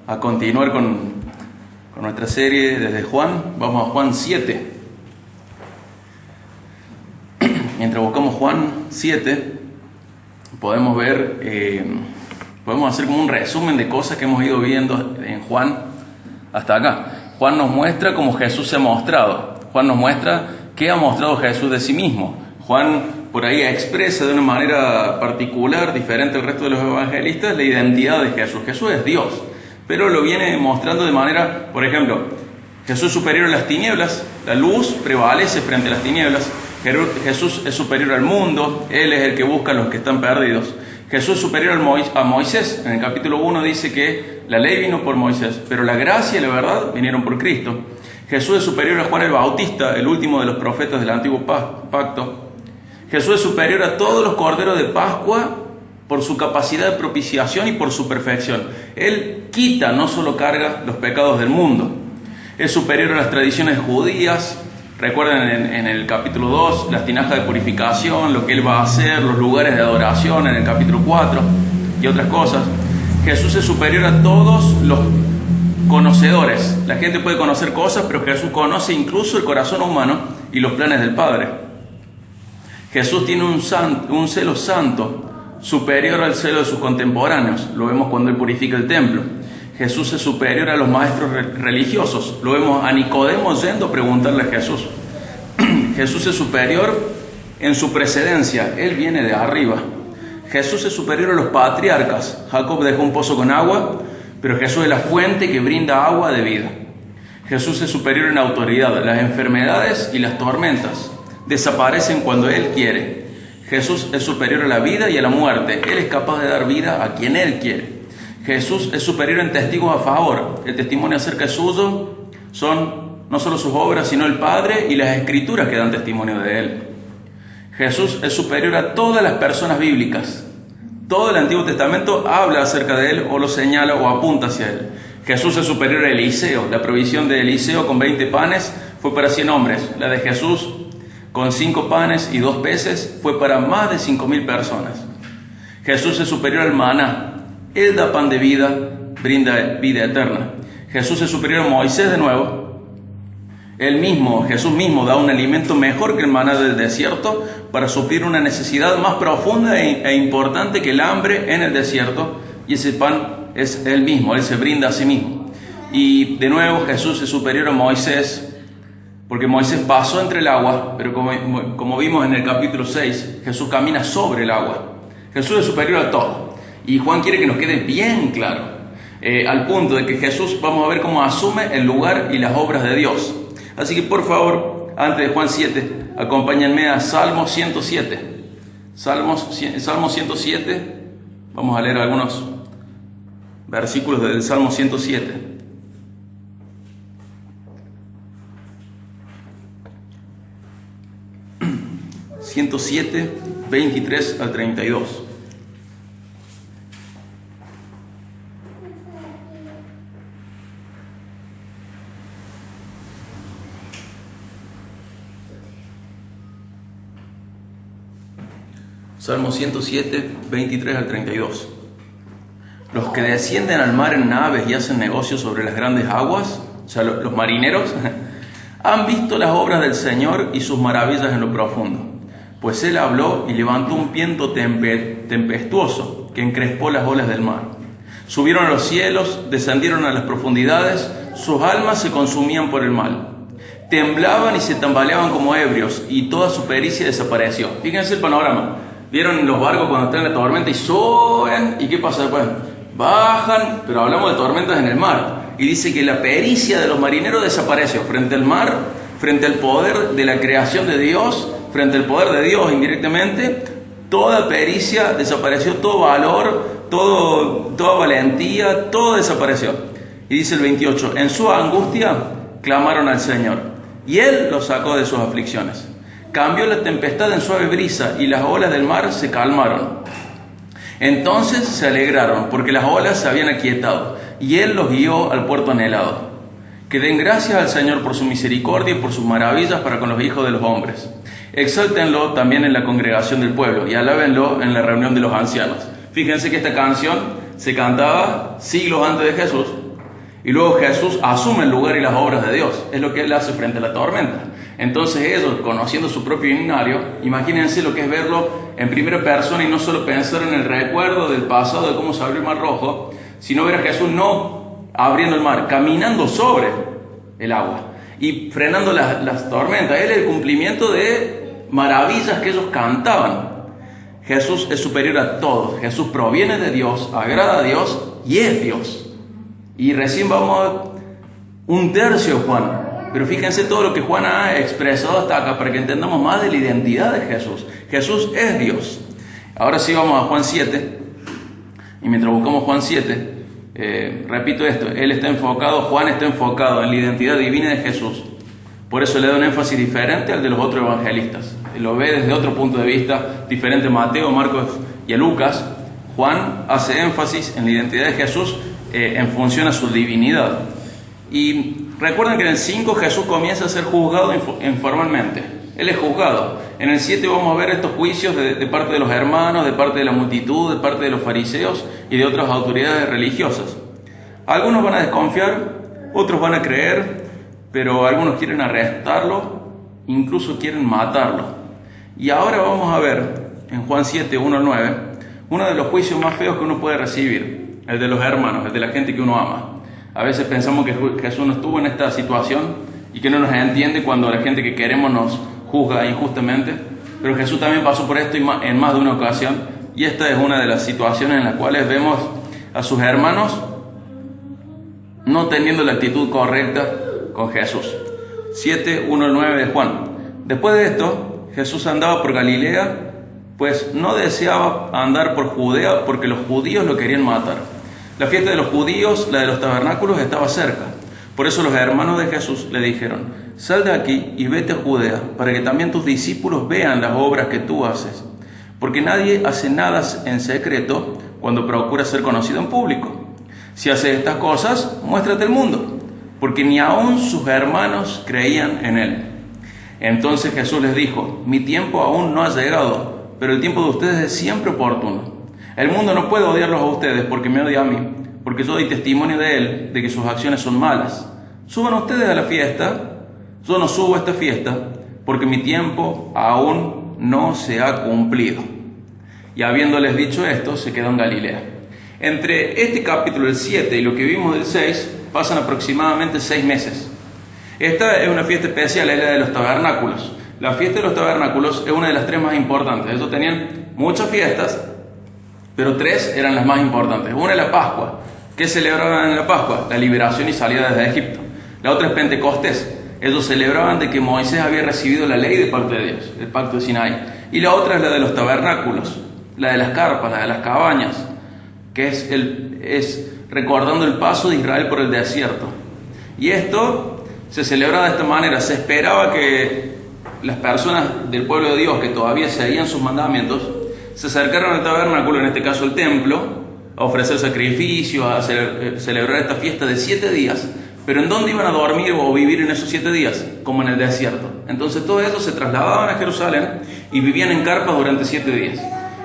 a continuar con nuestra serie desde Juan. Vamos a Juan 7. Mientras buscamos Juan 7, podemos ver, podemos hacer como un resumen de cosas que hemos ido viendo en Juan hasta acá. Juan nos muestra cómo Jesús se ha mostrado. Juan nos muestra qué ha mostrado Jesús de sí mismo. Juan por ahí expresa de una manera particular, diferente al resto de los evangelistas, la identidad de Jesús. Jesús es Dios, pero lo viene mostrando de manera, por ejemplo, Jesús es superior a las tinieblas, la luz prevalece frente a las tinieblas. Jesús es superior al mundo, Él es el que busca a los que están perdidos. Jesús es superior a Moisés. En el capítulo 1 dice que la ley vino por Moisés, pero la gracia y la verdad vinieron por Cristo. Jesús es superior a Juan el Bautista, el último de los profetas del antiguo pacto. Jesús es superior a todos los corderos de Pascua por su capacidad de propiciación y por su perfección. Él quita, no solo carga, los pecados del mundo. Es superior a las tradiciones judías. Recuerden en el capítulo 2, las tinajas de purificación, lo que Él va a hacer, los lugares de adoración en el capítulo 4 y otras cosas. Jesús es superior a todos los conocedores. La gente puede conocer cosas, pero Jesús conoce incluso el corazón humano y los planes del Padre. Jesús tiene un celo santo, superior al celo de sus contemporáneos. Lo vemos cuando Él purifica el templo. Jesús es superior a los maestros religiosos. Lo vemos a Nicodemo yendo a preguntarle a Jesús. Jesús es superior en su precedencia. Él viene de arriba. Jesús es superior a los patriarcas. Jacob dejó un pozo con agua, pero Jesús es la fuente que brinda agua de vida. Jesús es superior en autoridad. Las enfermedades y las tormentas desaparecen cuando Él quiere. Jesús es superior a la vida y a la muerte. Él es capaz de dar vida a quien Él quiere. Jesús es superior en testigos a favor. El testimonio acerca de suyo son no solo sus obras, sino el Padre y las Escrituras que dan testimonio de Él. Jesús es superior a todas las personas bíblicas. Todo el Antiguo Testamento habla acerca de Él o lo señala o apunta hacia Él. Jesús es superior a Eliseo. La provisión de Eliseo con 20 panes fue para 100 hombres. La de Jesús con 5 panes y 2 peces fue para más de 5.000 personas. Jesús es superior al maná. Él da pan de vida, brinda vida eterna. Jesús es superior a Moisés de nuevo. Jesús mismo da un alimento mejor que el maná del desierto para suplir una necesidad más profunda e importante que el hambre en el desierto. Y ese pan es Él mismo, Él se brinda a sí mismo. Y de nuevo Jesús es superior a Moisés, porque Moisés pasó entre el agua, pero como vimos en el capítulo 6, Jesús camina sobre el agua. Jesús es superior a todo. Y Juan quiere que nos quede bien claro, al punto de que Jesús, vamos a ver cómo asume el lugar y las obras de Dios. Así que por favor, antes de Juan 7, acompáñenme a Salmo 107. Salmo 107, vamos a leer algunos versículos del Salmo 107. ...107, 23 al 32. Salmo 107, 23 al 32. Los que descienden al mar en naves y hacen negocios sobre las grandes aguas, o sea, los marineros, han visto las obras del Señor y sus maravillas en lo profundo. Pues Él habló y levantó un viento tempestuoso que encrespó las olas del mar. Subieron a los cielos, descendieron a las profundidades, sus almas se consumían por el mal. Temblaban y se tambaleaban como ebrios, y toda su pericia desapareció. Fíjense el panorama. ¿Vieron los barcos cuando están en la tormenta y suben? ¿Y qué pasa después? Bajan, pero hablamos de tormentas en el mar. Y dice que la pericia de los marineros desapareció frente al mar, frente al poder de la creación de Dios, frente al poder de Dios indirectamente. Toda pericia desapareció, todo valor, toda valentía, todo desapareció. Y dice el 28, en su angustia clamaron al Señor, y Él los sacó de sus aflicciones. Cambió la tempestad en suave brisa, y las olas del mar se calmaron. Entonces se alegraron, porque las olas se habían aquietado, y Él los guió al puerto anhelado. Que den gracias al Señor por su misericordia y por sus maravillas para con los hijos de los hombres. Exáltenlo también en la congregación del pueblo, y alábenlo en la reunión de los ancianos. Fíjense que esta canción se cantaba siglos antes de Jesús, Y luego Jesús asume el lugar y las obras de Dios. Es lo que Él hace frente a la tormenta. Entonces ellos, conociendo su propio ignario, imagínense lo que es verlo en primera persona y no solo pensar en el recuerdo del pasado de cómo se abrió el Mar Rojo, sino ver a Jesús no abriendo el mar, caminando sobre el agua y frenando las tormentas. Él es el cumplimiento de maravillas que ellos cantaban. Jesús es superior a todos. Jesús proviene de Dios, agrada a Dios y es Dios. Y recién vamos a un tercio de Juan. Pero fíjense todo lo que Juan ha expresado hasta acá para que entendamos más de la identidad de Jesús. Jesús es Dios. Ahora sí vamos a Juan 7. Y mientras buscamos Juan 7, repito esto, Juan está enfocado en la identidad divina de Jesús. Por eso le da un énfasis diferente al de los otros evangelistas. Lo ve desde otro punto de vista, diferente a Mateo, Marcos y a Lucas. Juan hace énfasis en la identidad de Jesús en función a su divinidad. Y recuerden que en el 5 Jesús comienza a ser juzgado informalmente. Él es juzgado. En el 7 vamos a ver estos juicios de parte de los hermanos, de parte de la multitud, de parte de los fariseos y de otras autoridades religiosas. Algunos van a desconfiar, otros van a creer, pero algunos quieren arrestarlo, incluso quieren matarlo. Y ahora vamos a ver en Juan 7, 1 al 9, uno de los juicios más feos que uno puede recibir, el de los hermanos, el de la gente que uno ama. A veces pensamos que Jesús no estuvo en esta situación y que no nos entiende cuando la gente que queremos nos juzga injustamente, pero Jesús también pasó por esto en más de una ocasión, y esta es una de las situaciones en las cuales vemos a sus hermanos no teniendo la actitud correcta con Jesús. 7, 1 al 9 de Juan. Después de esto, Jesús andaba por Galilea, pues no deseaba andar por Judea porque los judíos lo querían matar. La fiesta de los judíos, la de los tabernáculos, estaba cerca. Por eso los hermanos de Jesús le dijeron: sal de aquí y vete a Judea, para que también tus discípulos vean las obras que tú haces. Porque nadie hace nada en secreto cuando procura ser conocido en público. Si haces estas cosas, muéstrate al mundo, porque ni aun sus hermanos creían en él. Entonces Jesús les dijo: mi tiempo aún no ha llegado, pero el tiempo de ustedes es siempre oportuno. El mundo no puede odiarlos a ustedes porque me odia a mí, porque yo doy testimonio de él, de que sus acciones son malas. Suban ustedes a la fiesta. Yo no subo a esta fiesta, porque mi tiempo aún no se ha cumplido. Y habiéndoles dicho esto, se quedó en Galilea. Entre este capítulo, el 7, y lo que vimos del 6, pasan aproximadamente 6 meses. Esta es una fiesta especial, es la de los tabernáculos. La fiesta de los tabernáculos es una de las 3 más importantes. Ellos tenían muchas fiestas, pero 3 eran las más importantes. Una es la Pascua. ¿Qué celebraban en la Pascua? La liberación y salida desde Egipto. La otra es Pentecostés. Ellos celebraban de que Moisés había recibido la ley de parte de Dios, el pacto de Sinaí. Y la otra es la de los tabernáculos, la de las carpas, la de las cabañas, que es recordando el paso de Israel por el desierto. Y esto se celebraba de esta manera. Se esperaba que las personas del pueblo de Dios que todavía seguían sus mandamientos se acercaron al tabernáculo, en este caso el templo, a ofrecer sacrificio, a celebrar esta fiesta de 7 días. Pero ¿en dónde iban a dormir o vivir en esos 7 días? Como en el desierto. Entonces todos ellos se trasladaban a Jerusalén y vivían en carpas durante 7 días.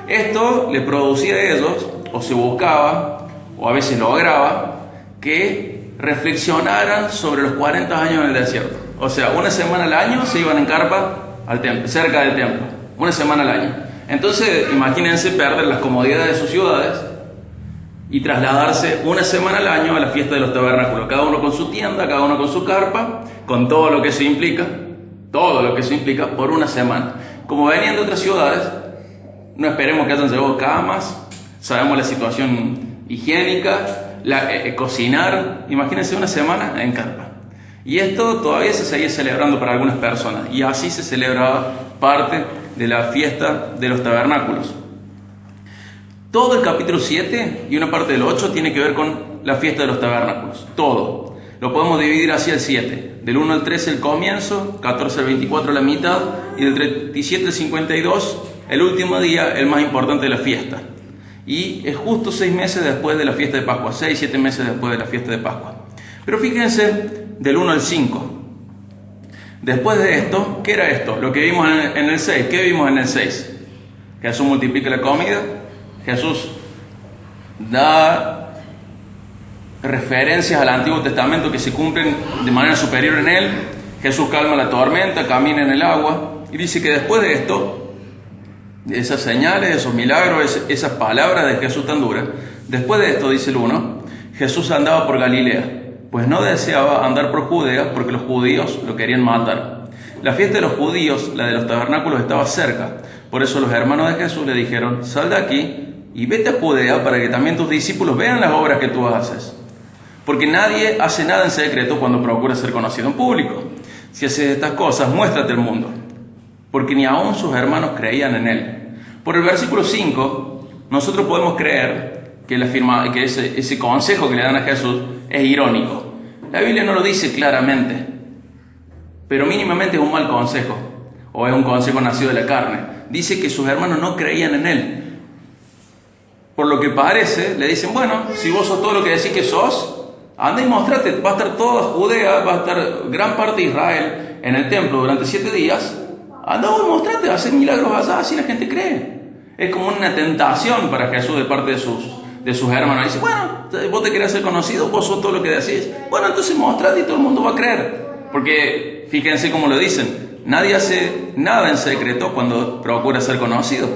Esto le producía a ellos, o se buscaba, o a veces lograba, que reflexionaran sobre los 40 años en el desierto. O sea, una semana al año se iban en carpa al templo, cerca del templo. Una semana al año. Entonces, imagínense perder las comodidades de sus ciudades y trasladarse una semana al año a la fiesta de los tabernáculos, cada uno con su tienda, cada uno con su carpa, con todo lo que eso implica, por una semana. Como venían de otras ciudades, no esperemos que hayan llevado camas, sabemos la situación higiénica, cocinar, imagínense una semana en carpa. Y esto todavía se seguía celebrando para algunas personas, y así se celebraba parte de la fiesta de los tabernáculos. Todo el capítulo 7 y una parte del 8 tiene que ver con la fiesta de los tabernáculos. Todo. Lo podemos dividir hacia el 7. Del 1 al 13 el comienzo, 14 al 24 la mitad, y del 37 al 52 el último día, el más importante de la fiesta. Y es justo 6 meses después de la fiesta de Pascua, 6-7 meses después de la fiesta de Pascua. Pero fíjense, del 1 al 5. Después de esto, ¿qué era esto? Lo que vimos en el 6. ¿Qué vimos en el 6? Jesús multiplica la comida. Jesús da referencias al Antiguo Testamento que se cumplen de manera superior en él. Jesús calma la tormenta, camina en el agua, y dice que después de esto, de esas señales, esos milagros, esas palabras de Jesús tan duras, después de esto, dice el 1, Jesús andaba por Galilea, pues no deseaba andar por Judea porque los judíos lo querían matar. La fiesta de los judíos, la de los tabernáculos, estaba cerca. Por eso los hermanos de Jesús le dijeron: sal de aquí y vete a Judea para que también tus discípulos vean las obras que tú haces. Porque nadie hace nada en secreto cuando procura ser conocido en público. Si haces estas cosas, muéstrate al mundo. Porque ni aun sus hermanos creían en él. Por el versículo 5, nosotros podemos creer que ese consejo que le dan a Jesús es irónico. La Biblia no lo dice claramente, pero mínimamente es un mal consejo, o es un consejo nacido de la carne. Dice que sus hermanos no creían en él. Por lo que parece, le dicen: bueno, si vos sos todo lo que decís que sos, anda y mostrate. Va a estar toda Judea, va a estar gran parte de Israel en el templo durante 7 días. Anda vos y mostrate, hacer milagros allá, así la gente cree. Es como una tentación para Jesús de parte de sus hermanos. Dice: bueno, vos te querés ser conocido, vos sos todo lo que decís. Bueno, entonces mostrate y todo el mundo va a creer. Porque fíjense cómo lo dicen: nadie hace nada en secreto cuando procura ser conocido.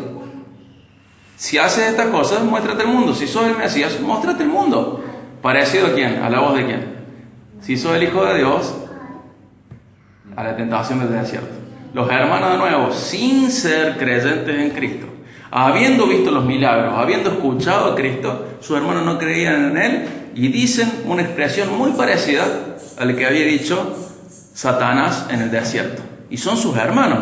Si haces estas cosas, muéstrate al mundo. Si sos el Mesías, muéstrate al mundo. ¿Parecido a quién? ¿A la voz de quién? Si sos el Hijo de Dios, a la tentación del desierto. Los hermanos, de nuevo, sin ser creyentes en Cristo, habiendo visto los milagros, habiendo escuchado a Cristo, sus hermanos no creían en él y dicen una expresión muy parecida a la que había dicho Satanás en el desierto. Y son sus hermanos,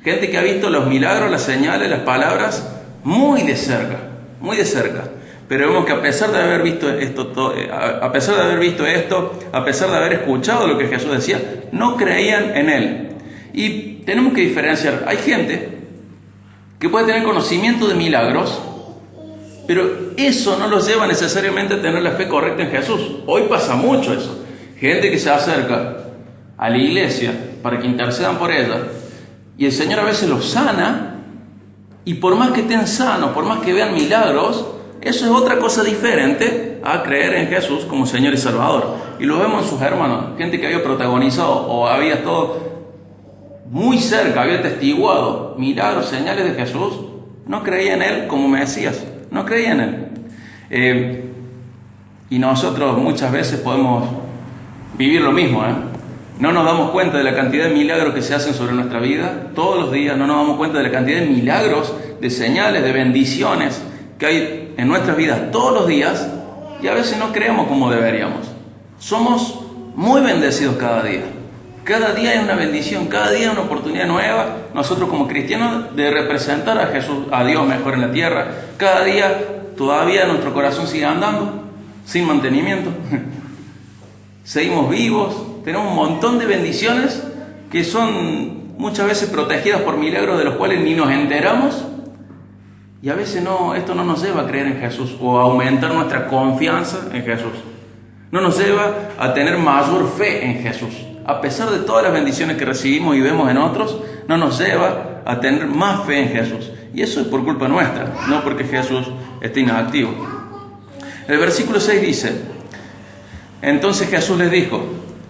gente que ha visto los milagros, las señales, las palabras muy de cerca, muy de cerca. Pero vemos que a pesar de haber visto esto, a pesar de haber escuchado lo que Jesús decía, no creían en él. Y tenemos que diferenciar. Hay gente que puede tener conocimiento de milagros, pero eso no los lleva necesariamente a tener la fe correcta en Jesús. Hoy pasa mucho eso. Gente que se acerca a la iglesia para que intercedan por ella, y el Señor a veces los sana, y por más que estén sanos, por más que vean milagros, eso es otra cosa diferente a creer en Jesús como Señor y Salvador. Y lo vemos en sus hermanos, gente que había protagonizado o había estado muy cerca, había testiguado milagros, señales de Jesús, no creía en él como Mesías, no creía en él. Y nosotros muchas veces podemos vivir lo mismo, No nos damos cuenta de la cantidad de milagros que se hacen sobre nuestra vida todos los días, no nos damos cuenta de la cantidad de milagros, de señales, de bendiciones que hay en nuestras vidas todos los días, y a veces no creemos como deberíamos. Somos muy bendecidos cada día. Cada día es una bendición, cada día es una oportunidad nueva, nosotros como cristianos, de representar a Jesús, a Dios mejor en la tierra. Cada día todavía nuestro corazón sigue andando, sin mantenimiento. Seguimos vivos, tenemos un montón de bendiciones que son muchas veces protegidas por milagros de los cuales ni nos enteramos. Y a veces esto no nos lleva a creer en Jesús o a aumentar nuestra confianza en Jesús. No nos lleva a tener mayor fe en Jesús. A pesar de todas las bendiciones que recibimos y vemos en otros, no nos lleva a tener más fe en Jesús. Y eso es por culpa nuestra, no porque Jesús esté inactivo. El versículo 6 dice: entonces Jesús les dijo: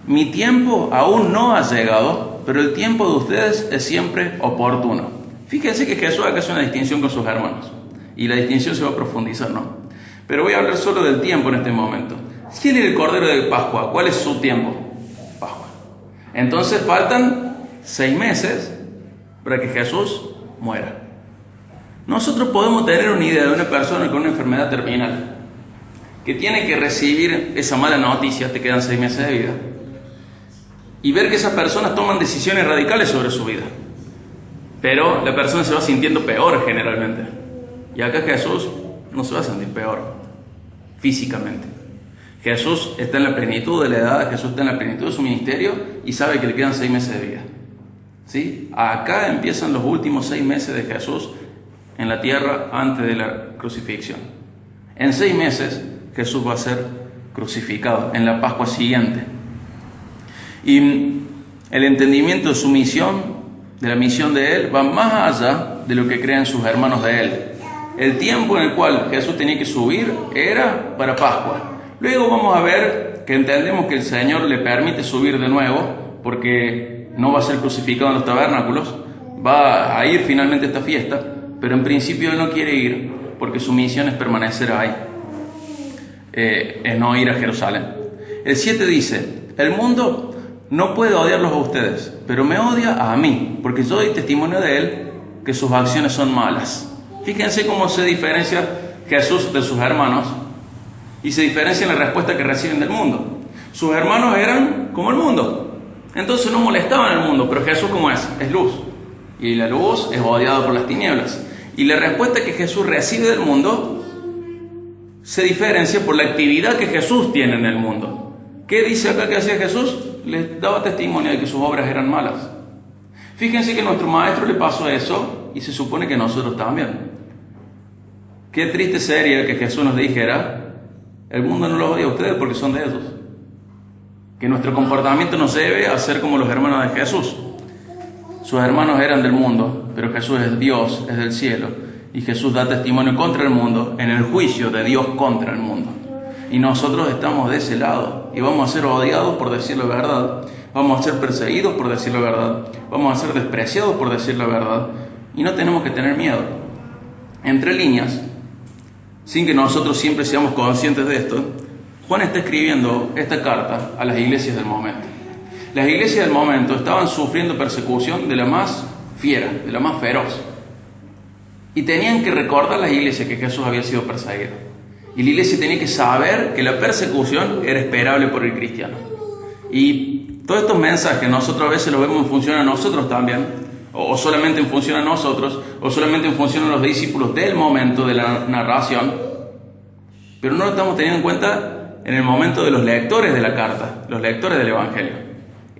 mi tiempo aún no ha llegado, pero el tiempo de ustedes es siempre oportuno. Fíjense que Jesús acá hace una distinción con sus hermanos, y la distinción se va a profundizar, ¿no? Pero voy a hablar solo del tiempo en este momento. ¿Quién es el Cordero de Pascua? ¿Cuál es su tiempo? Pascua. Entonces faltan 6 meses para que Jesús muera. Nosotros podemos tener una idea de una persona con una enfermedad terminal que tiene que recibir esa mala noticia, te quedan 6 meses de vida, y ver que esas personas toman decisiones radicales sobre su vida, pero la persona se va sintiendo peor generalmente. Y acá Jesús no se va a sentir peor físicamente. Jesús está en la plenitud de la edad, Jesús está en la plenitud de su ministerio y sabe que le quedan 6 meses de vida. ¿Sí? Acá empiezan los últimos 6 meses de Jesús en la tierra antes de la crucifixión. En 6 meses Jesús va a ser crucificado en la Pascua siguiente. Y el entendimiento de su misión, de la misión de Él, va más allá de lo que creen sus hermanos de Él. El tiempo en el cual Jesús tenía que subir era para Pascua, Luego vamos a ver que entendemos que el Señor le permite subir de nuevo, porque no va a ser crucificado en los tabernáculos, va a ir finalmente a esta fiesta, pero en principio Él no quiere ir, porque su misión es permanecer ahí, es no ir a Jerusalén. El 7 dice: el mundo no puede odiarlos a ustedes, pero me odia a mí, porque yo doy testimonio de Él que sus acciones son malas. Fíjense cómo se diferencia Jesús de sus hermanos, y se diferencia en la respuesta que reciben del mundo. Sus hermanos eran como el mundo, entonces no molestaban al mundo, pero Jesús, ¿cómo es? Es luz, y la luz es odiada por las tinieblas. Y la respuesta que Jesús recibe del mundo se diferencia por la actividad que Jesús tiene en el mundo. ¿Qué dice acá que hacía Jesús? Les daba testimonio de que sus obras eran malas. Fíjense que a nuestro maestro le pasó eso, y se supone que a nosotros también. Qué triste sería que Jesús nos dijera: el mundo no los odia a ustedes porque son de ellos. Que nuestro comportamiento no se debe hacer como los hermanos de Jesús. Sus hermanos eran del mundo, pero Jesús es Dios, es del cielo, y Jesús da testimonio contra el mundo en el juicio de Dios contra el mundo. Y nosotros estamos de ese lado, y vamos a ser odiados por decir la verdad, vamos a ser perseguidos por decir la verdad, vamos a ser despreciados por decir la verdad, y no tenemos que tener miedo. Entre líneas, sin que nosotros siempre seamos conscientes de esto, Juan está escribiendo esta carta a las iglesias del momento. Las iglesias del momento estaban sufriendo persecución de la más fiera, de la más feroz. Y tenían que recordar a las iglesias que Jesús había sido perseguido. Y la iglesia tenía que saber que la persecución era esperable por el cristiano. Y todos estos mensajes nosotros a veces los vemos en función a nosotros también, o solamente en función a nosotros, o solamente en función a los discípulos del momento de la narración, pero no lo estamos teniendo en cuenta en el momento de los lectores de la carta, los lectores del Evangelio.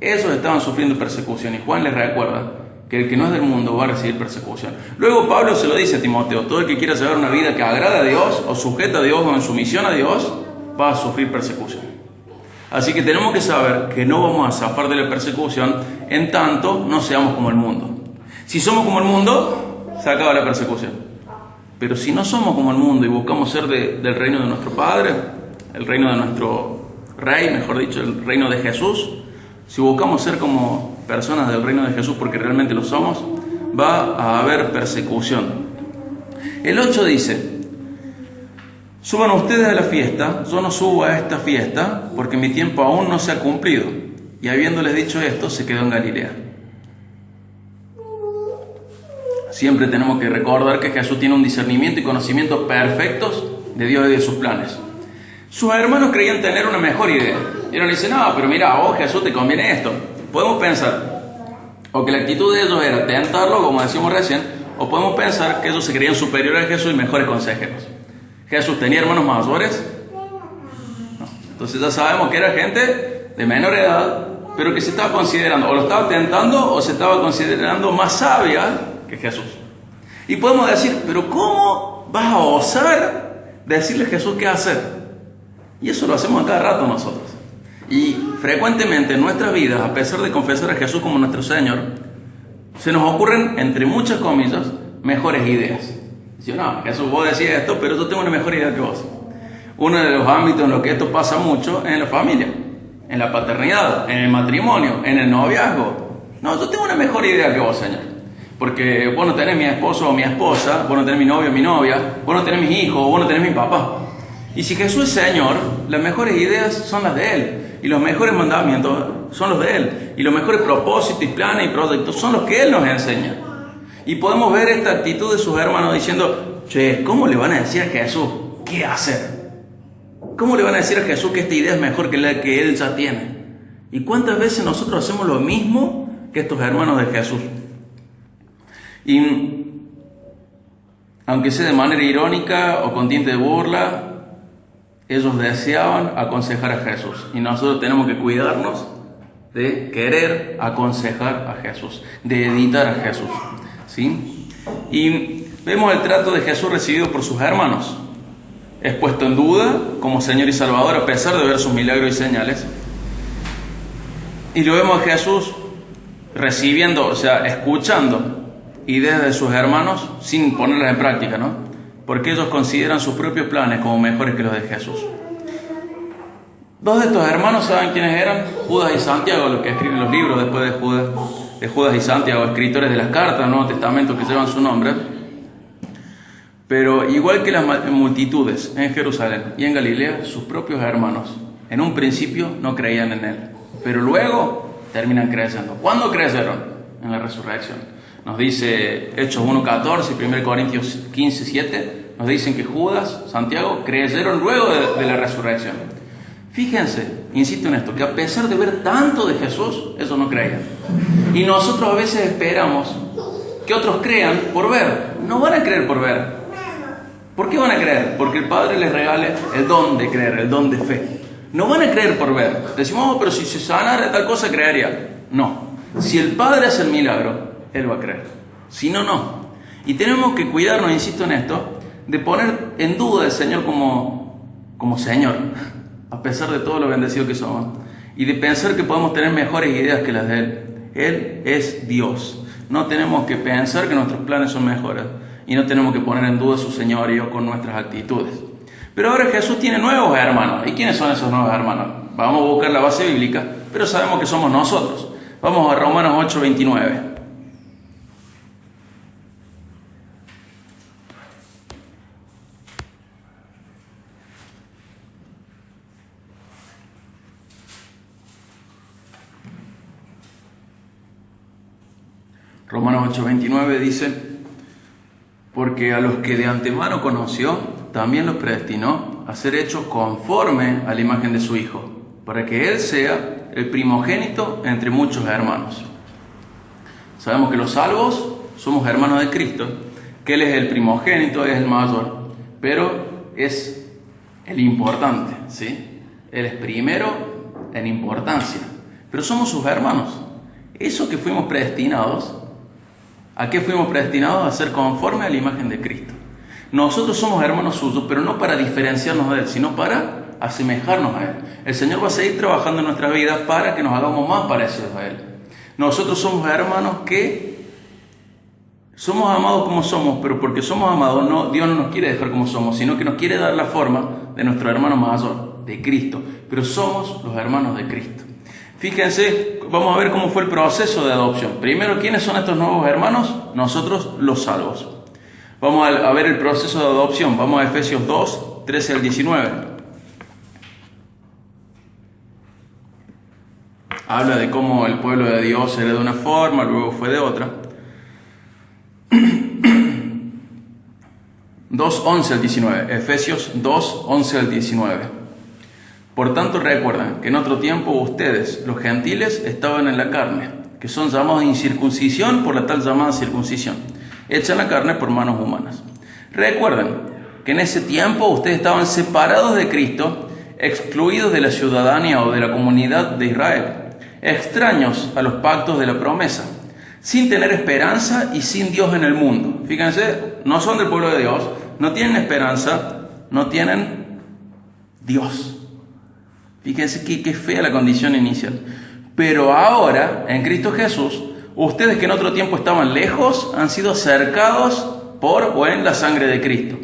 Esos estaban sufriendo persecución, y Juan les recuerda que el que no es del mundo va a recibir persecución. Luego Pablo se lo dice a Timoteo: todo el que quiera llevar una vida que agrada a Dios, o sujeta a Dios, o en sumisión a Dios, va a sufrir persecución. Así que tenemos que saber que no vamos a zafar de la persecución en tanto no seamos como el mundo. Si somos como el mundo, se acaba la persecución. Pero si no somos como el mundo y buscamos ser del reino de nuestro Padre, el reino de nuestro Rey, mejor dicho, el reino de Jesús, si buscamos ser como personas del reino de Jesús porque realmente lo somos, va a haber persecución. El 8 dice: suban ustedes a la fiesta, yo no subo a esta fiesta porque mi tiempo aún no se ha cumplido. Y habiéndoles dicho esto, se quedó en Galilea. Siempre tenemos que recordar que Jesús tiene un discernimiento y conocimiento perfectos de Dios y de sus planes. Sus hermanos creían tener una mejor idea. Y ellos le dicen: no, pero mira, a vos Jesús te conviene esto. Podemos pensar o que la actitud de ellos era tentarlo, como decíamos recién, o podemos pensar que ellos se creían superiores a Jesús y mejores consejeros. ¿Jesús tenía hermanos mayores? No. Entonces ya sabemos que era gente de menor edad, pero que se estaba considerando, o lo estaba tentando, o se estaba considerando más sabia que Jesús. Y podemos decir: pero ¿cómo vas a osar decirle a Jesús qué hacer? Y eso lo hacemos a cada rato nosotros. Y frecuentemente en nuestras vidas, a pesar de confesar a Jesús como nuestro Señor, se nos ocurren, entre muchas comillas, mejores ideas. Dice: no, Jesús, vos decís esto, pero yo tengo una mejor idea que vos. Uno de los ámbitos en los que esto pasa mucho es en la familia, en la paternidad, en el matrimonio, en el noviazgo. No, yo tengo una mejor idea que vos, Señor. Porque vos no tenés mi esposo o mi esposa, vos no tenés mi novio o mi novia, vos no tenés mis hijos, vos no tenés mi papá. Y si Jesús es Señor, las mejores ideas son las de Él, y los mejores mandamientos son los de Él, y los mejores propósitos y planes y proyectos son los que Él nos enseña. Y podemos ver esta actitud de sus hermanos diciendo: che, ¿cómo le van a decir a Jesús qué hacer? ¿Cómo le van a decir a Jesús que esta idea es mejor que la que Él ya tiene? ¿Y cuántas veces nosotros hacemos lo mismo que estos hermanos de Jesús? Y aunque sea de manera irónica o con tinte de burla, ellos deseaban aconsejar a Jesús, y nosotros tenemos que cuidarnos de querer aconsejar a Jesús, de editar a Jesús, ¿sí? Y vemos el trato de Jesús recibido por sus hermanos. Es puesto en duda como Señor y Salvador a pesar de ver sus milagros y señales. Y lo vemos a Jesús recibiendo, o sea, escuchando ideas de sus hermanos sin ponerlas en práctica, ¿no? Porque ellos consideran sus propios planes como mejores que los de Jesús. Dos de estos hermanos, ¿saben quiénes eran? Judas y Santiago, los que escriben los libros después de Judas y Santiago, escritores de las cartas del Nuevo Testamento que llevan su nombre. Pero igual que las multitudes en Jerusalén y en Galilea, sus propios hermanos en un principio no creían en él, pero luego terminan creyendo. ¿Cuándo creyeron? En la resurrección. Nos dice Hechos 1:14 y 1 Corintios 15:7, nos dicen que Judas, Santiago, creyeron luego de la resurrección. Fíjense, insisto en esto, que a pesar de ver tanto de Jesús, ellos no creían. Y nosotros a veces esperamos que otros crean por ver. No van a creer por ver. ¿Por qué van a creer? Porque el Padre les regale el don de creer, el don de fe. No van a creer por ver. Decimos, pero si se sanara tal cosa, creería. No. Si el Padre hace el milagro, Él va a creer. Si no, no. Y tenemos que cuidarnos, insisto en esto, de poner en duda al Señor como Señor, a pesar de todo lo bendecido que somos, y de pensar que podemos tener mejores ideas que las de Él. Él es Dios. No tenemos que pensar que nuestros planes son mejores, y no tenemos que poner en duda su señorío con nuestras actitudes. Pero ahora Jesús tiene nuevos hermanos. ¿Y quiénes son esos nuevos hermanos? Vamos a buscar la base bíblica, pero sabemos que somos nosotros. Vamos a Romanos 8:29. Romanos 8:29 dice: porque a los que de antemano conoció, también los predestinó a ser hechos conforme a la imagen de su Hijo, para que Él sea el primogénito entre muchos hermanos. Sabemos que los salvos somos hermanos de Cristo, que Él es el primogénito, es el mayor, pero es el importante, ¿sí? Él es primero en importancia, pero somos sus hermanos. Eso que fuimos predestinados, ¿a qué fuimos predestinados? A ser conforme a la imagen de Cristo. Nosotros somos hermanos suyos, pero no para diferenciarnos de Él, sino para asemejarnos a Él. El Señor va a seguir trabajando en nuestras vidas para que nos hagamos más parecidos a Él. Nosotros somos hermanos que somos amados como somos, pero porque somos amados, Dios no nos quiere dejar como somos, sino que nos quiere dar la forma de nuestro hermano mayor, de Cristo. Pero somos los hermanos de Cristo. Fíjense, vamos a ver cómo fue el proceso de adopción. Primero, ¿quiénes son estos nuevos hermanos? Nosotros, los salvos. Vamos a ver el proceso de adopción. Vamos a Efesios 2, 13 al 19. Habla de cómo el pueblo de Dios era de una forma, luego fue de otra. 2, 11 al 19. Efesios 2, 11 al 19. Por tanto, recuerdan que en otro tiempo ustedes, los gentiles, estaban en la carne, que son llamados incircuncisión por la tal llamada circuncisión, hecha en la carne por manos humanas. Recuerden que en ese tiempo ustedes estaban separados de Cristo, excluidos de la ciudadanía o de la comunidad de Israel, extraños a los pactos de la promesa, sin tener esperanza y sin Dios en el mundo. Fíjense, no son del pueblo de Dios, no tienen esperanza, no tienen Dios. Fíjense qué fea la condición inicial. Pero ahora, en Cristo Jesús, ustedes que en otro tiempo estaban lejos, han sido acercados por o en la sangre de Cristo.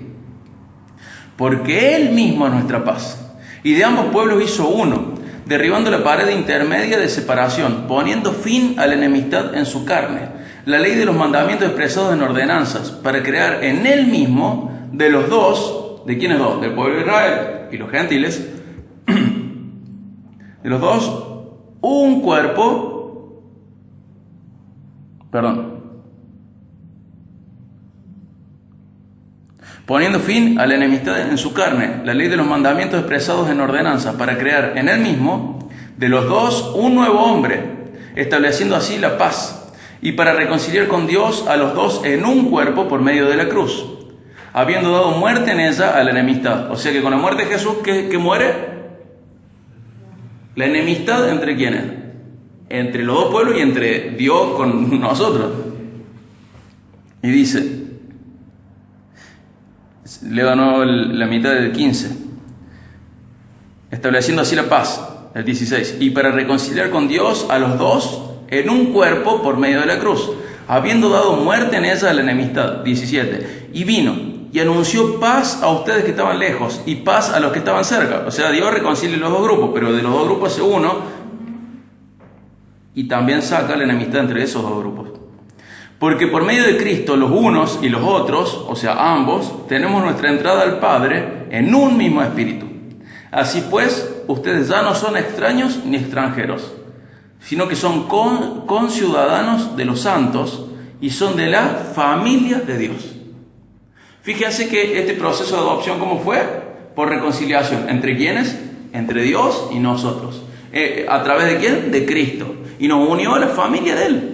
Porque Él mismo es nuestra paz. Y de ambos pueblos hizo uno, derribando la pared intermedia de separación, poniendo fin a la enemistad en su carne, la ley de los mandamientos expresados en ordenanzas, para crear en Él mismo de los dos, ¿de quiénes dos? Del pueblo de Israel y los gentiles, de los dos, un cuerpo, poniendo fin a la enemistad en su carne, la ley de los mandamientos expresados en ordenanza, para crear en Él mismo, de los dos, un nuevo hombre, estableciendo así la paz, y para reconciliar con Dios a los dos en un cuerpo por medio de la cruz, habiendo dado muerte en ella a la enemistad. O sea que con la muerte de Jesús, ¿qué muere? La enemistad ¿entre quiénes? Entre los dos pueblos y entre Dios con nosotros. Y dice, leo de nuevo la mitad del 15, estableciendo así la paz, el 16, y para reconciliar con Dios a los dos en un cuerpo por medio de la cruz, habiendo dado muerte en ella a la enemistad, 17, y vino y anunció paz a ustedes que estaban lejos y paz a los que estaban cerca. O sea, Dios reconcilia los dos grupos, pero de los dos grupos hace uno y también saca la enemistad entre esos dos grupos. Porque por medio de Cristo los unos y los otros, o sea, ambos, tenemos nuestra entrada al Padre en un mismo espíritu. Así pues, ustedes ya no son extraños ni extranjeros, sino que son conciudadanos de los santos y son de la familia de Dios. Fíjense que este proceso de adopción, ¿cómo fue? Por reconciliación. ¿Entre quiénes? Entre Dios y nosotros. ¿A través de quién? De Cristo. Y nos unió a la familia de Él.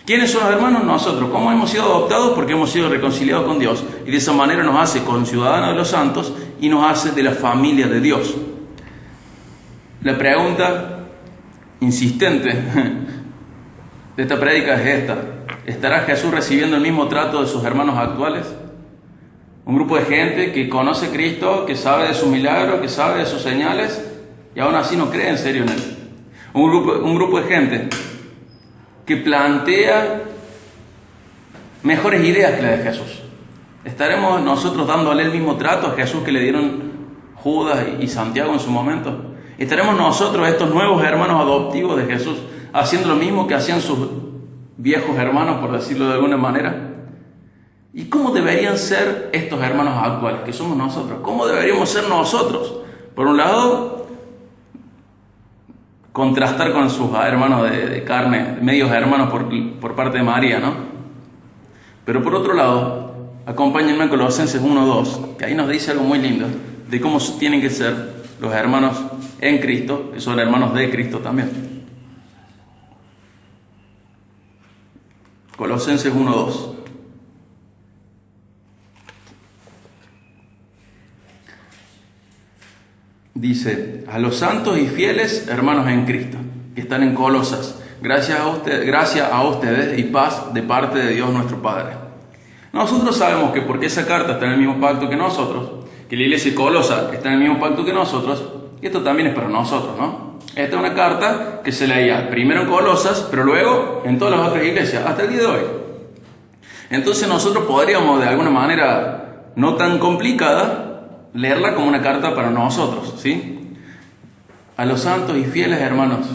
¿Quiénes son los hermanos? Nosotros. ¿Cómo hemos sido adoptados? Porque hemos sido reconciliados con Dios. Y de esa manera nos hace conciudadanos de los santos y nos hace de la familia de Dios. La pregunta insistente de esta prédica es esta: ¿estará Jesús recibiendo el mismo trato de sus hermanos actuales? Un grupo de gente que conoce a Cristo, que sabe de sus milagros, que sabe de sus señales y aún así no cree en serio en Él. Un grupo de gente que plantea mejores ideas que las de Jesús. ¿Estaremos nosotros dándole el mismo trato a Jesús que le dieron Judas y Santiago en su momento? ¿Estaremos nosotros, estos nuevos hermanos adoptivos de Jesús, haciendo lo mismo que hacían sus viejos hermanos, por decirlo de alguna manera? ¿Y cómo deberían ser estos hermanos actuales, que somos nosotros? ¿Cómo deberíamos ser nosotros? Por un lado, contrastar con sus hermanos de carne, medios hermanos por parte de María, ¿no? Pero por otro lado, acompáñenme a Colosenses 1:2, que ahí nos dice algo muy lindo de cómo tienen que ser los hermanos en Cristo, que son hermanos de Cristo también. Colosenses 1:2. Dice: a los santos y fieles hermanos en Cristo, que están en Colosas, gracias a ustedes y paz de parte de Dios nuestro Padre. Nosotros sabemos que porque esa carta está en el mismo pacto que nosotros, que la iglesia de Colosas está en el mismo pacto que nosotros, y esto también es para nosotros, ¿no? Esta es una carta que se leía primero en Colosas, pero luego en todas las otras iglesias, hasta el día de hoy. Entonces nosotros podríamos, de alguna manera no tan complicada, leerla como una carta para nosotros, ¿sí? A los santos y fieles hermanos.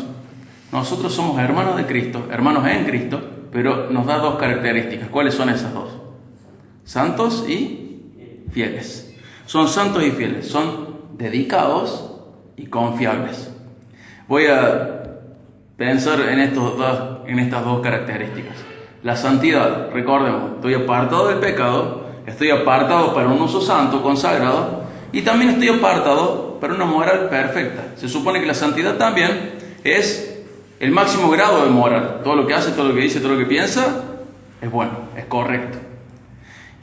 Nosotros somos hermanos de Cristo, hermanos en Cristo, pero nos da dos características. ¿Cuáles son esas dos? Santos y fieles. Son santos y fieles, son dedicados y confiables. Voy a pensar en estas dos características. La santidad, recordemos, estoy apartado del pecado, estoy apartado para un uso santo, consagrado, y también estoy apartado para una moral perfecta. Se supone que la santidad también es el máximo grado de moral. Todo lo que hace, todo lo que dice, todo lo que piensa es bueno, es correcto.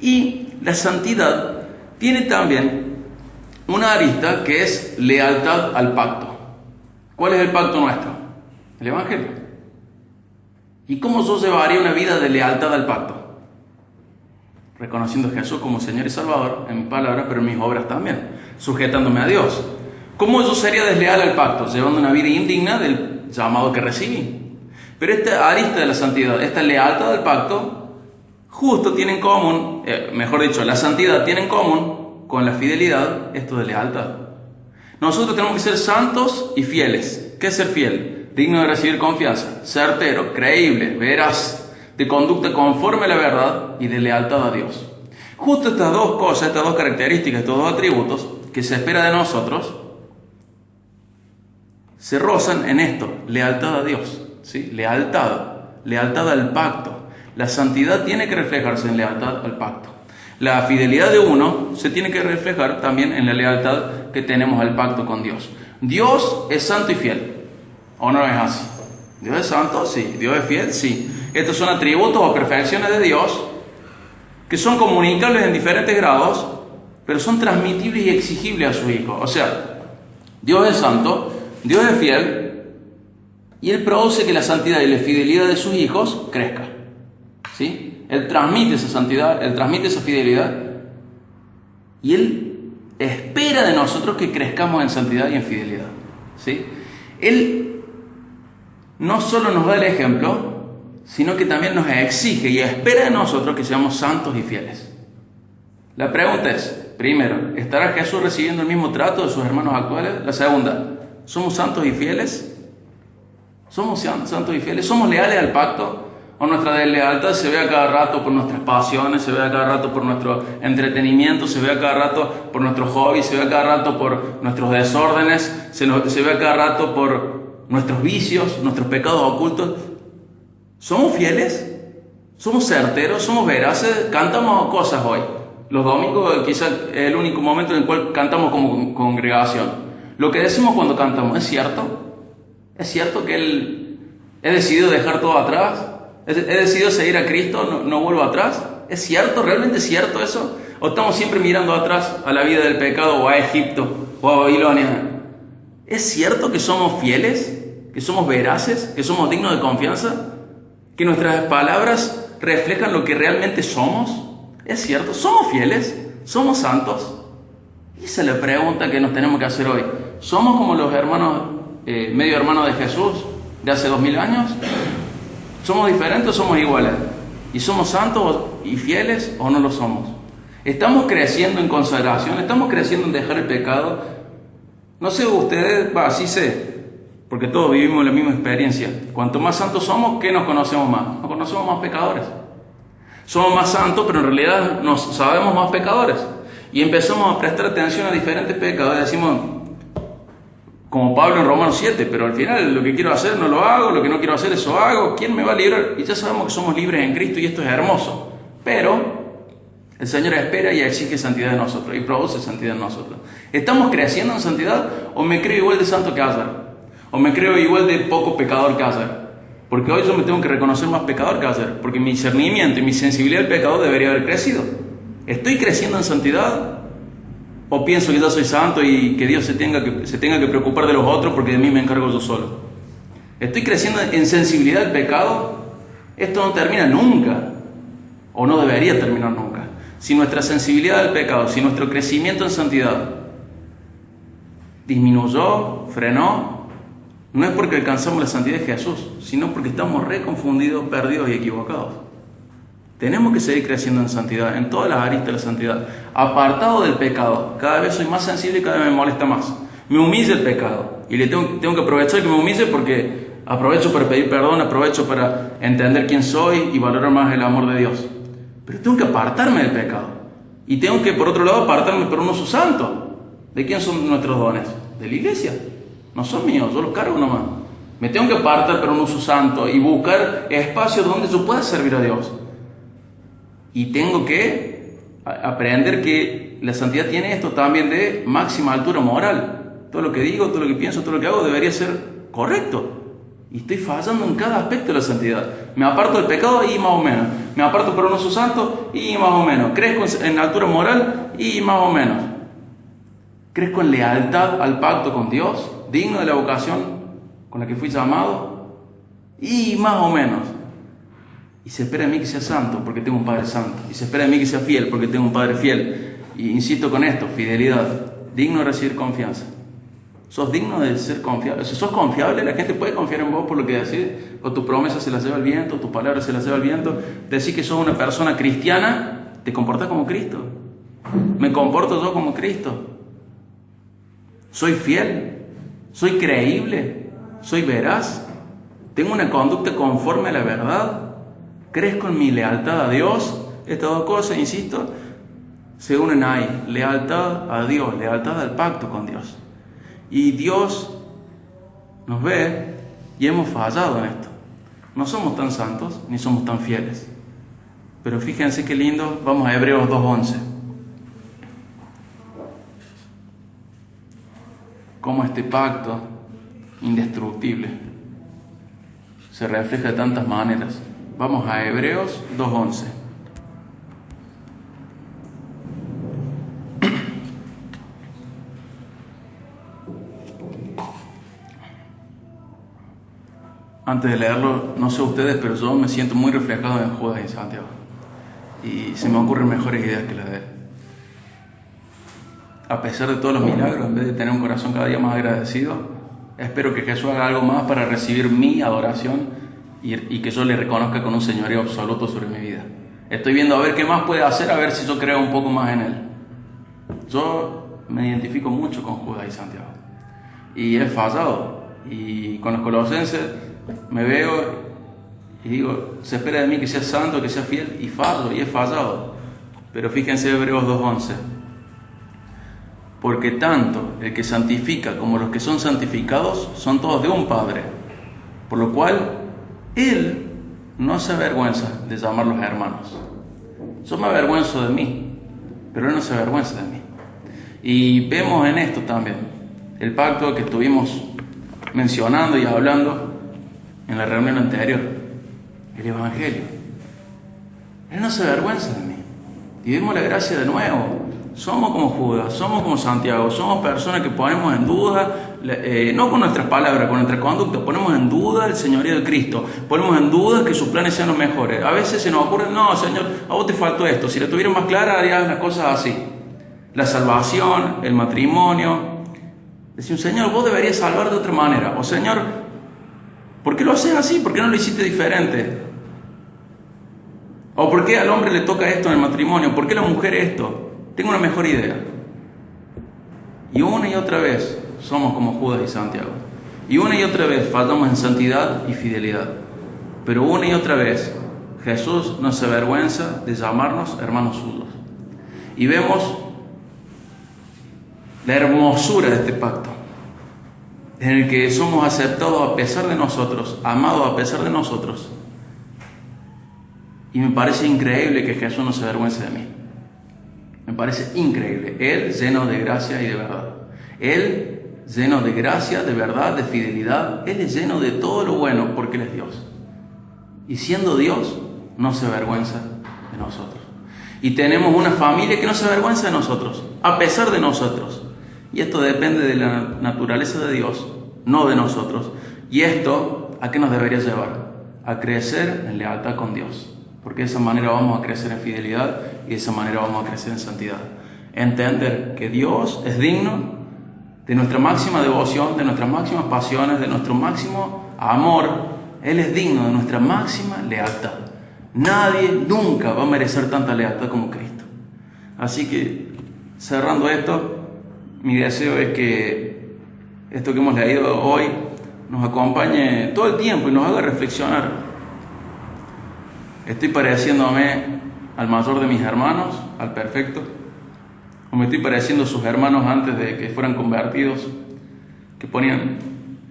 Y la santidad tiene también una arista que es lealtad al pacto. ¿Cuál es el pacto nuestro? El Evangelio. ¿Y cómo yo llevaría una vida de lealtad al pacto? Reconociendo a Jesús como Señor y Salvador en mis palabras, pero en mis obras también, sujetándome a Dios. ¿Cómo yo sería desleal al pacto? Llevando una vida indigna del llamado que recibí. Pero esta arista de la santidad, esta lealtad al pacto, justo tiene en común, mejor dicho, la santidad tiene en común con la fidelidad esto de lealtad. Nosotros tenemos que ser santos y fieles. ¿Qué es ser fiel? Digno de recibir confianza, certero, creíble, veraz, de conducta conforme a la verdad y de lealtad a Dios. Justo estas dos cosas, estas dos características, estos dos atributos que se espera de nosotros, se rozan en esto: lealtad a Dios, ¿sí? Lealtad al pacto. La santidad tiene que reflejarse en lealtad al pacto. La fidelidad de uno se tiene que reflejar también en la lealtad que tenemos al pacto con Dios. Dios es santo y fiel, ¿o no es así? Dios es santo, sí. Dios es fiel, sí. Estos son atributos o perfecciones de Dios que son comunicables en diferentes grados, pero son transmitibles y exigibles a sus hijos. O sea, Dios es santo, Dios es fiel, y Él produce que la santidad y la fidelidad de sus hijos crezca, ¿sí? Él transmite esa santidad, Él transmite esa fidelidad, y Él espera de nosotros que crezcamos en santidad y en fidelidad, ¿sí? Él no solo nos da el ejemplo, sino que también nos exige y espera de nosotros que seamos santos y fieles. La pregunta es, primero, ¿estará Jesús recibiendo el mismo trato de sus hermanos actuales? La segunda, ¿somos santos y fieles? ¿Somos santos y fieles? ¿Somos leales al pacto? ¿O nuestra deslealtad se ve a cada rato por nuestras pasiones, se ve a cada rato por nuestro entretenimiento, se ve a cada rato por nuestros hobbies, se ve a cada rato por nuestros desórdenes, se ve a cada rato por nuestros vicios, nuestros pecados ocultos? ¿Somos fieles? ¿Somos certeros? ¿Somos veraces? Cantamos cosas hoy. Los domingos quizás es el único momento en el cual cantamos como congregación. Lo que decimos cuando cantamos, ¿es cierto? ¿Es cierto que he decidido dejar todo atrás? ¿He decidido seguir a Cristo? ¿No vuelvo atrás? ¿Es cierto? ¿Realmente es cierto eso? ¿O estamos siempre mirando atrás a la vida del pecado o a Egipto o a Babilonia? ¿Es cierto que somos fieles? ¿Que somos veraces? ¿Que somos dignos de confianza? ¿Que nuestras palabras reflejan lo que realmente somos? ¿Es cierto? ¿Somos fieles? ¿Somos santos? Esa es la pregunta que nos tenemos que hacer hoy. ¿Somos como los hermanos, medio hermanos de Jesús de hace 2000 años? ¿Somos diferentes o somos iguales? ¿Y somos santos y fieles o no lo somos? ¿Estamos creciendo en consagración? ¿Estamos creciendo en dejar el pecado? No sé ustedes, sí sé, porque todos vivimos la misma experiencia. Cuanto más santos somos, ¿qué nos conocemos más? Nos conocemos más pecadores. Somos más santos, pero en realidad nos sabemos más pecadores. Y empezamos a prestar atención a diferentes pecados. Decimos, como Pablo en Romanos 7, pero al final lo que quiero hacer no lo hago, lo que no quiero hacer eso hago. ¿Quién me va a librar? Y ya sabemos que somos libres en Cristo y esto es hermoso. Pero el Señor espera y exige santidad de nosotros y produce santidad en nosotros. ¿Estamos creciendo en santidad o me creo igual de santo que ayer? ¿O me creo igual de poco pecador que ayer? Porque hoy yo me tengo que reconocer más pecador que ayer, porque mi discernimiento y mi sensibilidad al pecado debería haber crecido. ¿Estoy creciendo en santidad? ¿O pienso que ya soy santo y que Dios se tenga que preocupar de los otros porque de mí me encargo yo solo? ¿Estoy creciendo en sensibilidad al pecado? Esto no termina nunca, o no debería terminar nunca. Si nuestra sensibilidad al pecado, si nuestro crecimiento en santidad disminuyó, frenó, no es porque alcanzamos la santidad de Jesús, sino porque estamos reconfundidos, perdidos y equivocados. Tenemos que seguir creciendo en santidad, en todas las aristas de la santidad, apartado del pecado. Cada vez soy más sensible y cada vez me molesta más. Me humilla el pecado y le tengo que aprovechar que me humille, porque aprovecho para pedir perdón, aprovecho para entender quién soy y valorar más el amor de Dios. Pero tengo que apartarme del pecado y tengo que, por otro lado, apartarme por un uso santo. ¿De quién son nuestros dones? De la iglesia. No son míos, yo los cargo nomás. Me tengo que apartar para un uso santo y buscar espacios donde yo pueda servir a Dios. Y tengo que aprender que la santidad tiene esto también de máxima altura moral. Todo lo que digo, todo lo que pienso, todo lo que hago debería ser correcto. Y estoy fallando en cada aspecto de la santidad. Me aparto del pecado y más o menos. Me aparto para un uso santo y más o menos. Crezco en altura moral y más o menos. Crezco en lealtad al pacto con Dios, digno de la vocación con la que fui llamado, y más o menos. Y se espera de mí que sea santo porque tengo un Padre santo. Y se espera de mí que sea fiel porque tengo un Padre fiel. Y insisto con esto, fidelidad, digno de recibir confianza. ¿Sos digno de ser confiable? Si sos confiable, la gente puede confiar en vos por lo que decís, o tu promesa se la lleva el viento, o tus palabras se las lleva el viento. Decís que sos una persona cristiana, te comportás como Cristo. Me comporto yo como Cristo. Soy fiel, soy creíble, soy veraz, tengo una conducta conforme a la verdad, crezco en mi lealtad a Dios. Estas dos cosas, insisto, se unen ahí: lealtad a Dios, lealtad al pacto con Dios. Y Dios nos ve y hemos fallado en esto. No somos tan santos ni somos tan fieles. Pero fíjense qué lindo, vamos a Hebreos 2:11. Cómo este pacto indestructible se refleja de tantas maneras. Vamos a Hebreos 2:11. Antes de leerlo, no sé ustedes, pero yo me siento muy reflejado en Judas y Santiago. Y se me ocurren mejores ideas que las de él. A pesar de todos los milagros, en vez de tener un corazón cada día más agradecido, espero que Jesús haga algo más para recibir mi adoración y que yo le reconozca con un señorío absoluto sobre mi vida. Estoy viendo a ver qué más puede hacer, a ver si yo creo un poco más en él. Yo me identifico mucho con Judas y Santiago. Y he fallado. Y con los colosenses me veo y digo, se espera de mí que sea santo, que sea fiel, y fallo, y he fallado. Pero fíjense Hebreos 2:11. Porque tanto el que santifica como los que son santificados son todos de un Padre. Por lo cual, Él no se avergüenza de llamarlos hermanos. Yo me avergüenzo de mí, pero Él no se avergüenza de mí. Y vemos en esto también el pacto que estuvimos mencionando y hablando en la reunión anterior, el Evangelio. Él no se avergüenza de mí. Y vemos la gracia de nuevo. Somos como Judas, somos como Santiago, somos personas que ponemos en duda, no con nuestras palabras, con nuestra conducta, ponemos en duda el señorío de Cristo, ponemos en duda que sus planes sean los mejores. A veces se nos ocurre, no, Señor, a vos te faltó esto, si la tuvieras más clara harías las cosas así. La salvación, el matrimonio. Decimos, Señor, vos deberías salvar de otra manera. O Señor, ¿por qué lo haces así? ¿Por qué no lo hiciste diferente? ¿O por qué al hombre le toca esto en el matrimonio? ¿Por qué a la mujer esto? Tengo una mejor idea. Y una y otra vez somos como Judas y Santiago. Y una y otra vez fallamos en santidad y fidelidad. Pero una y otra vez Jesús no se avergüenza de llamarnos hermanos suyos. Y vemos la hermosura de este pacto, en el que somos aceptados a pesar de nosotros, amados a pesar de nosotros. Y me parece increíble que Jesús no se avergüence de mí. Me parece increíble. Él lleno de gracia y de verdad. Él lleno de gracia, de verdad, de fidelidad. Él es lleno de todo lo bueno porque Él es Dios. Y siendo Dios, no se avergüenza de nosotros. Y tenemos una familia que no se avergüenza de nosotros, a pesar de nosotros. Y esto depende de la naturaleza de Dios, no de nosotros. Y esto, ¿a qué nos debería llevar? A crecer en lealtad con Dios. Porque de esa manera vamos a crecer en fidelidad y de esa manera vamos a crecer en santidad. Entender que Dios es digno de nuestra máxima devoción, de nuestras máximas pasiones, de nuestro máximo amor. Él es digno de nuestra máxima lealtad. Nadie nunca va a merecer tanta lealtad como Cristo. Así que, cerrando esto, mi deseo es que esto que hemos leído hoy nos acompañe todo el tiempo y nos haga reflexionar. ¿Estoy pareciéndome al mayor de mis hermanos, al perfecto? ¿O me estoy pareciendo a sus hermanos antes de que fueran convertidos, que ponían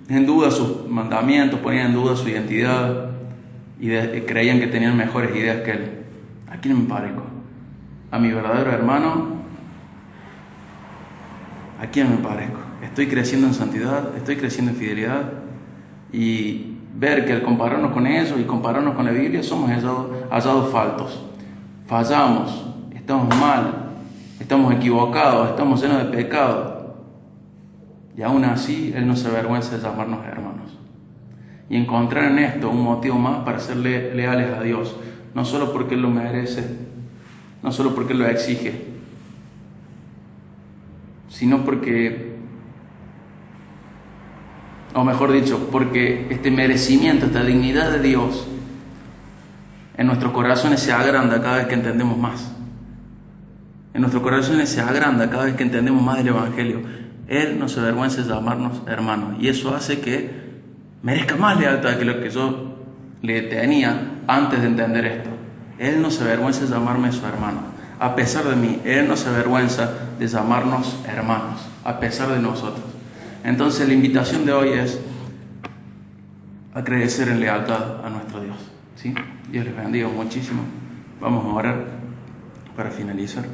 en duda sus mandamientos, ponían en duda su identidad y creían que tenían mejores ideas que él? ¿A quién me parezco? ¿A mi verdadero hermano? ¿A quién me parezco? ¿Estoy creciendo en santidad? ¿Estoy creciendo en fidelidad? Y ver que al compararnos con ellos y compararnos con la Biblia somos hallados faltos. Fallamos, estamos mal, estamos equivocados, estamos llenos de pecado. Y aún así Él no se avergüenza de llamarnos hermanos. Y encontrar en esto un motivo más para ser leales a Dios, no solo porque Él lo merece, no solo porque Él lo exige, sino porque, o mejor dicho, porque este merecimiento, esta dignidad de Dios en nuestros corazones se agranda cada vez que entendemos más. En nuestros corazones se agranda cada vez que entendemos más del Evangelio. Él no se avergüenza de llamarnos hermanos. Y eso hace que merezca más lealtad que lo que yo le tenía antes de entender esto. Él no se avergüenza de llamarme su hermano. A pesar de mí, Él no se avergüenza de llamarnos hermanos, a pesar de nosotros. Entonces la invitación de hoy es a crecer en lealtad a nuestro Dios. ¿Sí? Dios les bendiga muchísimo. Vamos a orar para finalizar.